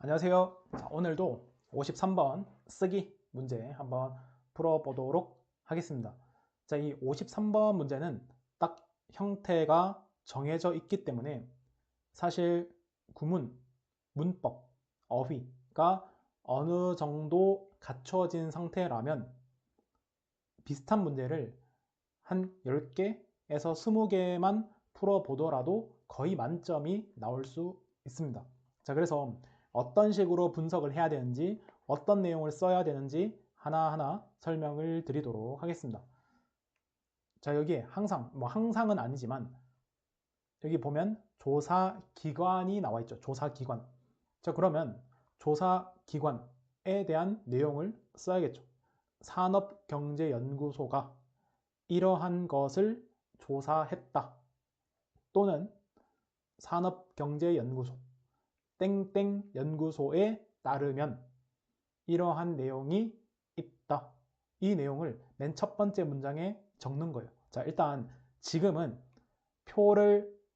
안녕하세요. 자, 오늘도 53번 쓰기 문제 한번 풀어보도록 하겠습니다. 자, 이 53번 문제는 딱 형태가 정해져 있기 때문에 사실 구문, 문법, 어휘가 어느 정도 갖춰진 상태라면 비슷한 문제를 한 10개에서 20개만 풀어보더라도 거의 만점이 나올 수 있습니다. 자, 그래서 어떤 식으로 분석을 해야 되는지, 어떤 내용을 써야 되는지 하나하나 설명을 드리도록 하겠습니다. 자, 여기에 항상은 아니지만 여기 보면 조사기관이 나와 있죠. 조사기관. 자, 그러면 조사기관에 대한 내용을 써야겠죠. 산업경제연구소가 이러한 것을 조사했다. 또는 산업경제연구소 땡땡 연구소에 따르면 이러한 내용이 있다. 이 내용을 맨 첫 번째 문장에 적는 거예요. 자, 일단 지금은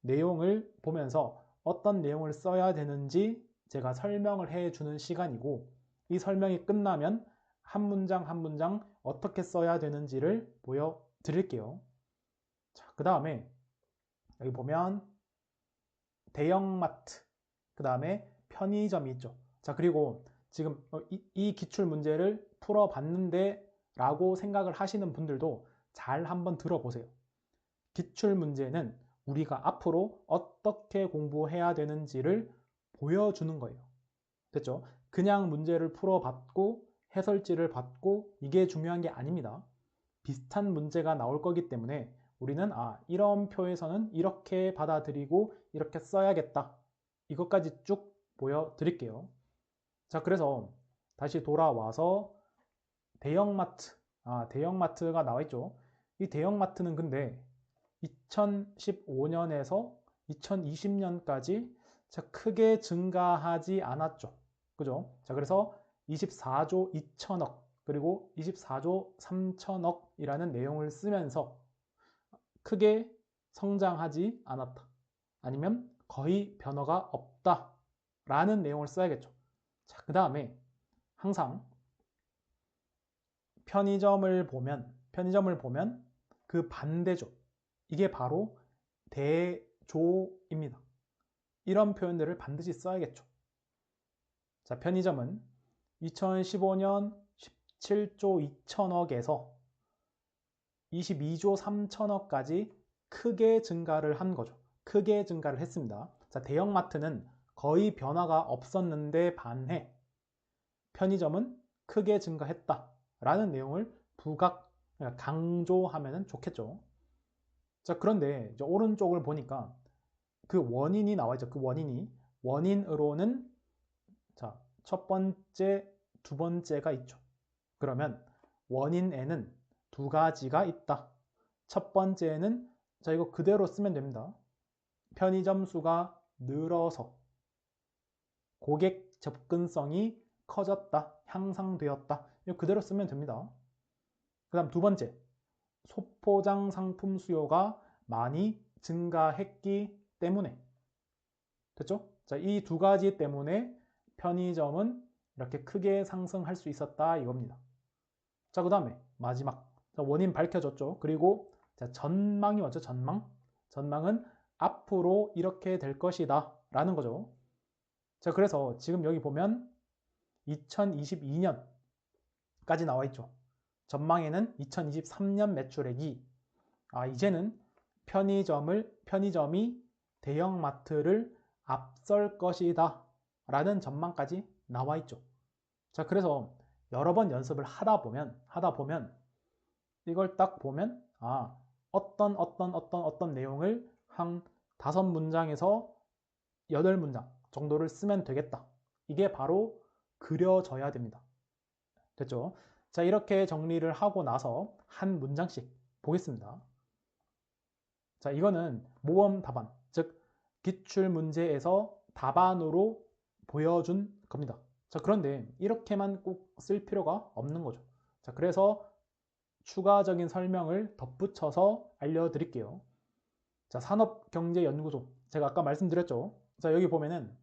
내용을 보면서 어떤 내용을 써야 되는지 제가 설명을 해주는 시간이고, 이 설명이 끝나면 한 문장 한 문장 어떻게 써야 되는지를 보여드릴게요. 자, 그 다음에 여기 보면 대형마트, 그 다음에 편의점이 있죠. 자, 그리고 지금 이 기출 문제를 풀어봤는데 라고 생각을 하시는 분들도 잘 한번 들어보세요. 기출 문제는 우리가 앞으로 어떻게 공부해야 되는지를 보여주는 거예요. 됐죠? 그냥 문제를 풀어봤고 해설지를 받고 이게 중요한 게 아닙니다. 비슷한 문제가 나올 거기 때문에 우리는 이런 표에서는 이렇게 받아들이고 이렇게 써야겠다. 이것까지 쭉 보여드릴게요. 자, 그래서 다시 돌아와서 대형마트. 대형마트가 나와 있죠. 이 대형마트는 근데 2015년에서 2020년까지 크게 증가하지 않았죠. 그죠? 자, 그래서 24조 2천억 그리고 24조 3천억이라는 내용을 쓰면서 크게 성장하지 않았다. 아니면 거의 변화가 없다. 라는 내용을 써야겠죠. 자, 그 다음에 항상 편의점을 보면 그 반대죠. 이게 바로 대조입니다. 이런 표현들을 반드시 써야겠죠. 자, 편의점은 2015년 17조 2천억에서 22조 3천억까지 크게 증가를 한 거죠. 크게 증가를 했습니다. 자, 대형마트는 거의 변화가 없었는데 반해 편의점은 크게 증가했다 라는 내용을 강조하면 좋겠죠. 자, 그런데 이제 오른쪽을 보니까 그 원인이 나와 있죠. 그 원인으로는 자, 첫 번째, 두 번째가 있죠. 그러면 원인에는 두 가지가 있다. 첫 번째는 자, 이거 그대로 쓰면 됩니다. 편의점 수가 늘어서 고객 접근성이 커졌다, 향상되었다. 이거 그대로 쓰면 됩니다. 그 다음 두 번째, 소포장 상품 수요가 많이 증가했기 때문에. 됐죠? 자, 이 두 가지 때문에 편의점은 이렇게 크게 상승할 수 있었다 이겁니다. 자, 그 다음에 마지막. 자, 원인 밝혀졌죠. 그리고 자, 전망이 왔죠. 전망은 앞으로 이렇게 될 것이다 라는 거죠. 자, 그래서 지금 여기 보면 2022년까지 나와 있죠. 전망에는 2023년 매출액이 이제는 편의점이 대형마트를 앞설 것이다 라는 전망까지 나와 있죠. 자, 그래서 여러 번 연습을 하다 보면 이걸 딱 보면 어떤 내용을 한 5문장에서 8문장 정도를 쓰면 되겠다. 이게 바로 그려져야 됩니다. 됐죠? 자, 이렇게 정리를 하고 나서 한 문장씩 보겠습니다. 자, 이거는 모범 답안, 즉 기출 문제에서 답안으로 보여준 겁니다. 자, 그런데 이렇게만 꼭 쓸 필요가 없는 거죠. 자, 그래서 추가적인 설명을 덧붙여서 알려드릴게요. 자, 산업경제연구소. 제가 아까 말씀드렸죠. 자, 여기 보면은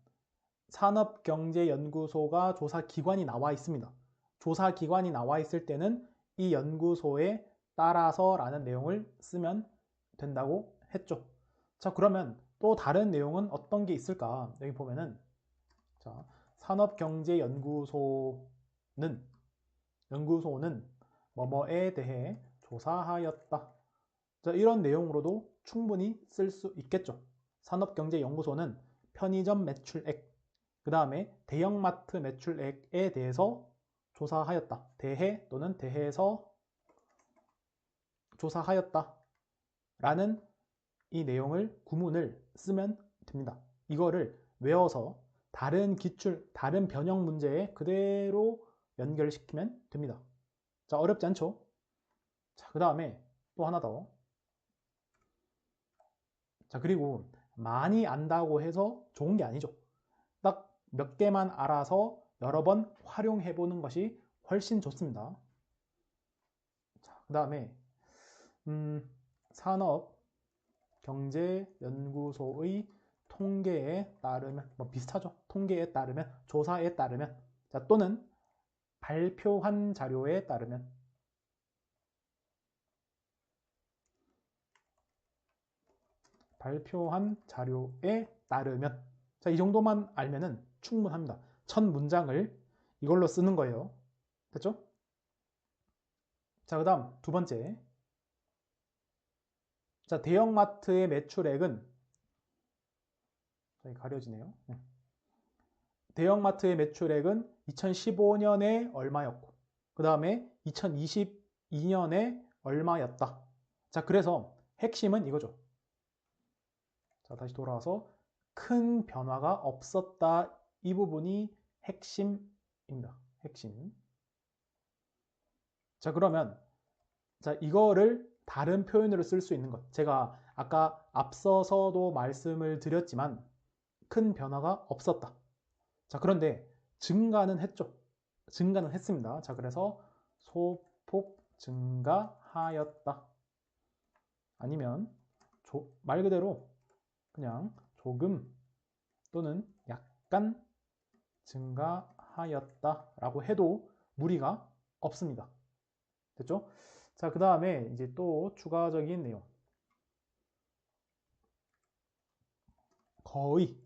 산업경제연구소가 조사기관이 나와 있습니다. 조사기관이 나와 있을 때는 이 연구소에 따라서라는 내용을 쓰면 된다고 했죠. 자, 그러면 또 다른 내용은 어떤 게 있을까? 여기 보면은 자, 연구소는 뭐뭐에 대해 조사하였다. 자, 이런 내용으로도 충분히 쓸 수 있겠죠. 산업경제연구소는 편의점 매출액, 그 다음에 대형마트 매출액에 대해서 조사하였다. 대해 또는 대해서 조사하였다. 라는 이 내용을 구문을 쓰면 됩니다. 이거를 외워서 다른 기출, 다른 변형 문제에 그대로 연결시키면 됩니다. 자, 어렵지 않죠? 자, 그 다음에 또 하나 더. 자, 그리고 많이 안다고 해서 좋은 게 아니죠. 딱 몇 개만 알아서 여러 번 활용해 보는 것이 훨씬 좋습니다. 자, 그 다음에 산업경제연구소의 통계에 따르면 뭐 비슷하죠. 통계에 따르면, 조사에 따르면, 자, 또는 발표한 자료에 따르면, 자, 이 정도만 알면은 충분합니다. 첫 문장을 이걸로 쓰는 거예요. 됐죠? 자, 그 다음 두 번째. 자, 대형마트의 매출액은 가려지네요. 대형마트의 매출액은 2015년에 얼마였고, 그 다음에 2022년에 얼마였다. 자, 그래서 핵심은 이거죠. 자, 다시 돌아와서 큰 변화가 없었다. 이 부분이 핵심입니다. 핵심. 자, 그러면 자, 이거를 다른 표현으로 쓸 수 있는 것. 제가 아까 앞서서도 말씀을 드렸지만 큰 변화가 없었다. 자, 그런데 증가는 했죠. 증가는 했습니다. 자, 그래서 소폭 증가하였다. 아니면 말 그대로 그냥 조금 또는 약간 증가하였다라고 해도 무리가 없습니다. 됐죠? 자, 그 다음에 이제 또 추가적인 내용. 거의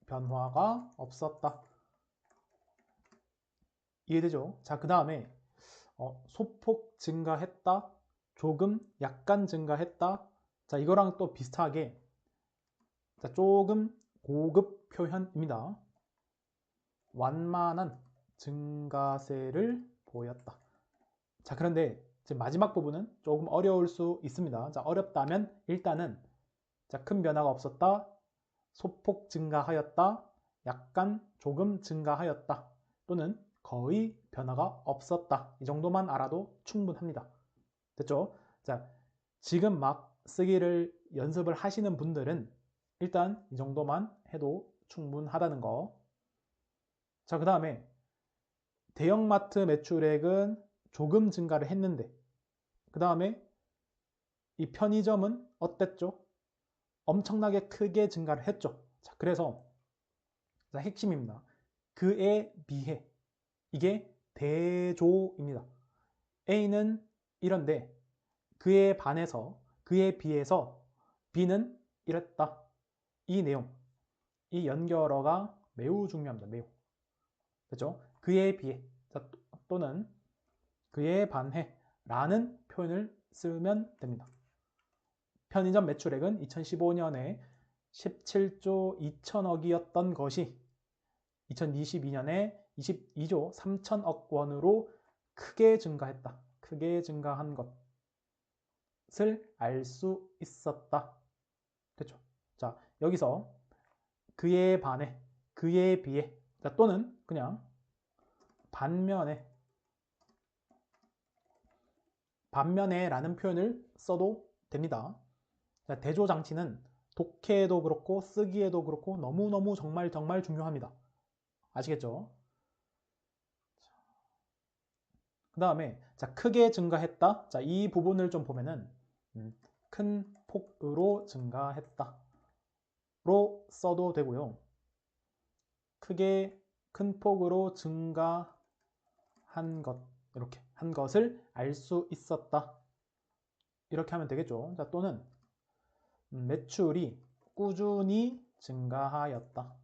변화가 없었다. 이해되죠? 자, 그 다음에 소폭 증가했다, 조금, 약간 증가했다. 자, 이거랑 또 비슷하게 자, 조금 고급 표현입니다. 완만한 증가세를 보였다. 자, 그런데 마지막 부분은 조금 어려울 수 있습니다. 자, 어렵다면 일단은 자, 큰 변화가 없었다, 소폭 증가하였다, 약간 조금 증가하였다, 또는 거의 변화가 없었다. 이 정도만 알아도 충분합니다. 됐죠? 자, 지금 막 쓰기를 연습을 하시는 분들은 일단 이 정도만 해도 충분하다는 거. 자, 그 다음에 대형마트 매출액은 조금 증가를 했는데 그 다음에 이 편의점은 어땠죠? 엄청나게 크게 증가를 했죠. 자, 그래서 자, 핵심입니다. 그에 비해 이게 대조입니다. A는 이런데 그에 반해서 그에 비해서 B는 이랬다. 이 내용, 이 연결어가 매우 중요합니다. 매우. 그렇죠? 그에 비해 자, 또는 그에 반해 라는 표현을 쓰면 됩니다. 편의점 매출액은 2015년에 17조 2천억이었던 것이 2022년에 22조 3천억 원으로 크게 증가했다. 크게 증가한 것을 알 수 있었다. 됐죠? 자, 여기서 그에 반해, 그에 비해, 자, 또는 그냥 반면에 라는 표현을 써도 됩니다. 자, 대조 장치는 독해에도 그렇고 쓰기에도 그렇고 너무너무 정말 중요합니다. 아시겠죠? 그 다음에 자, 크게 증가했다. 자, 이 부분을 좀 보면은 큰 폭으로 증가했다. 로 써도 되고요. 크게 큰 폭으로 증가한 것, 이렇게 한 것을 알 수 있었다. 이렇게 하면 되겠죠. 자, 또는 매출이 꾸준히 증가하였다.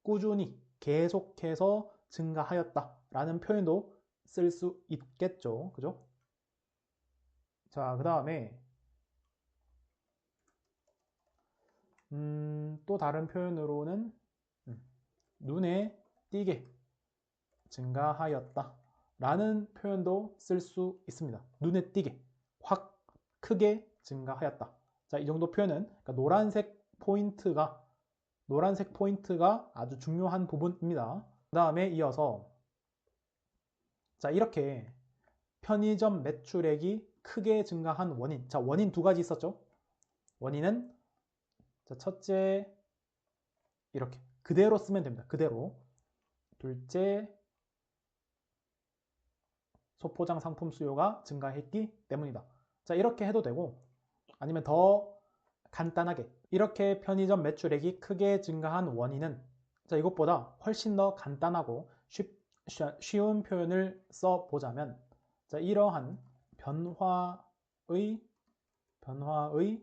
꾸준히 계속해서 증가하였다 라는 표현도 쓸 수 있겠죠. 그죠? 자, 그 다음에 또 다른 표현으로는 눈에 띄게 증가하였다 라는 표현도 쓸 수 있습니다. 눈에 띄게 확 크게 증가하였다. 자, 이 정도 표현은 그러니까 노란색 포인트가 아주 중요한 부분입니다. 그 다음에 이어서 자, 이렇게 편의점 매출액이 크게 증가한 원인. 자, 원인 두 가지 있었죠. 원인은 자, 첫째 이렇게 그대로 쓰면 됩니다. 그대로. 둘째 소포장 상품 수요가 증가했기 때문이다. 자, 이렇게 해도 되고 아니면 더 간단하게 이렇게 편의점 매출액이 크게 증가한 원인은 자, 이것보다 훨씬 더 간단하고 쉬운 표현을 써보자면 자, 이러한 변화의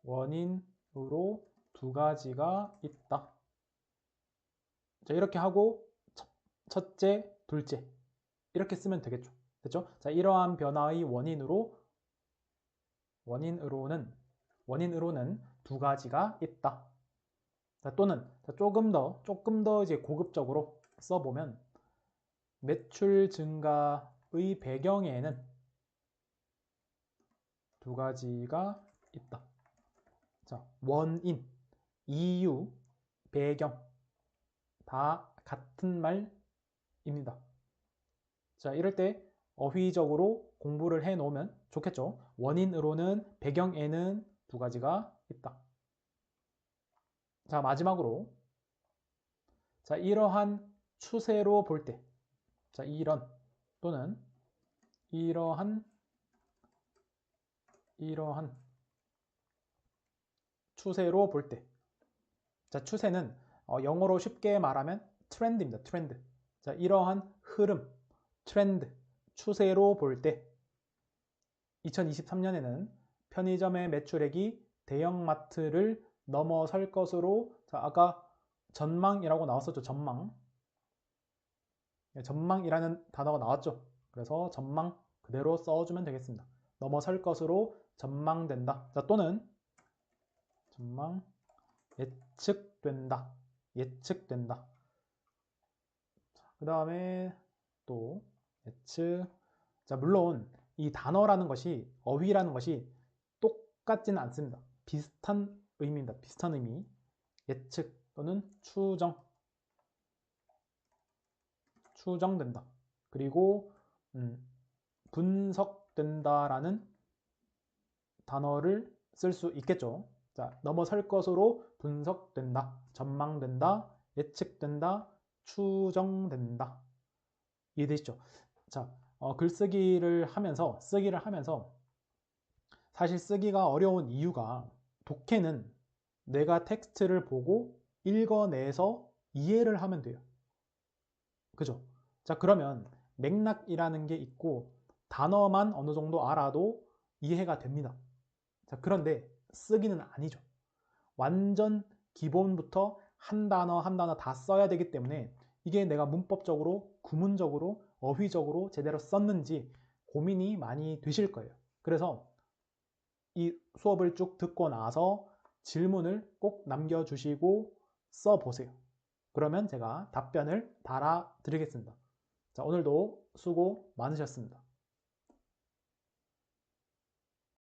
원인으로 두 가지가 있다. 자, 이렇게 하고 첫째, 둘째 이렇게 쓰면 되겠죠. 됐죠? 자, 이러한 변화의 원인으로는 두 가지가 있다. 자, 또는 조금 더 이제 고급적으로 써보면 매출 증가의 배경에는 두 가지가 있다. 자, 원인, 이유, 배경 다 같은 말입니다. 자, 이럴 때 어휘적으로 공부를 해 놓으면 좋겠죠. 원인으로는 배경에는 두 가지가 있다. 자, 마지막으로 자, 이러한 추세로 볼 때 자, 이런 또는 이러한 추세로 볼 때 자, 추세는 영어로 쉽게 말하면 트렌드입니다. 트렌드. 자, 이러한 흐름, 트렌드, 추세로 볼 때 2023년에는 편의점의 매출액이 대형마트를 넘어설 것으로 자, 아까 전망이라고 나왔었죠. 전망이라는 단어가 나왔죠. 그래서 전망 그대로 써주면 되겠습니다. 넘어설 것으로 전망된다. 자, 또는 전망 예측된다. 그 다음에 또 예측. 자, 물론 이 단어라는 것이 어휘라는 것이 똑같지는 않습니다. 비슷한 의미입니다. 비슷한 의미. 예측 또는 추정된다. 그리고 분석된다라는 단어를 쓸 수 있겠죠. 자, 넘어설 것으로 분석된다, 전망된다, 예측된다, 추정된다. 이해되시죠? 자, 쓰기를 하면서 사실 쓰기가 어려운 이유가 독해는 내가 텍스트를 보고 읽어내서 이해를 하면 돼요. 그죠? 자, 그러면 맥락이라는 게 있고 단어만 어느 정도 알아도 이해가 됩니다. 자, 그런데 쓰기는 아니죠. 완전 기본부터 한 단어 한 단어 다 써야 되기 때문에 이게 내가 문법적으로, 구문적으로, 어휘적으로 제대로 썼는지 고민이 많이 되실 거예요. 그래서 이 수업을 쭉 듣고 나서 질문을 꼭 남겨주시고 써보세요. 그러면 제가 답변을 달아드리겠습니다. 자, 오늘도 수고 많으셨습니다.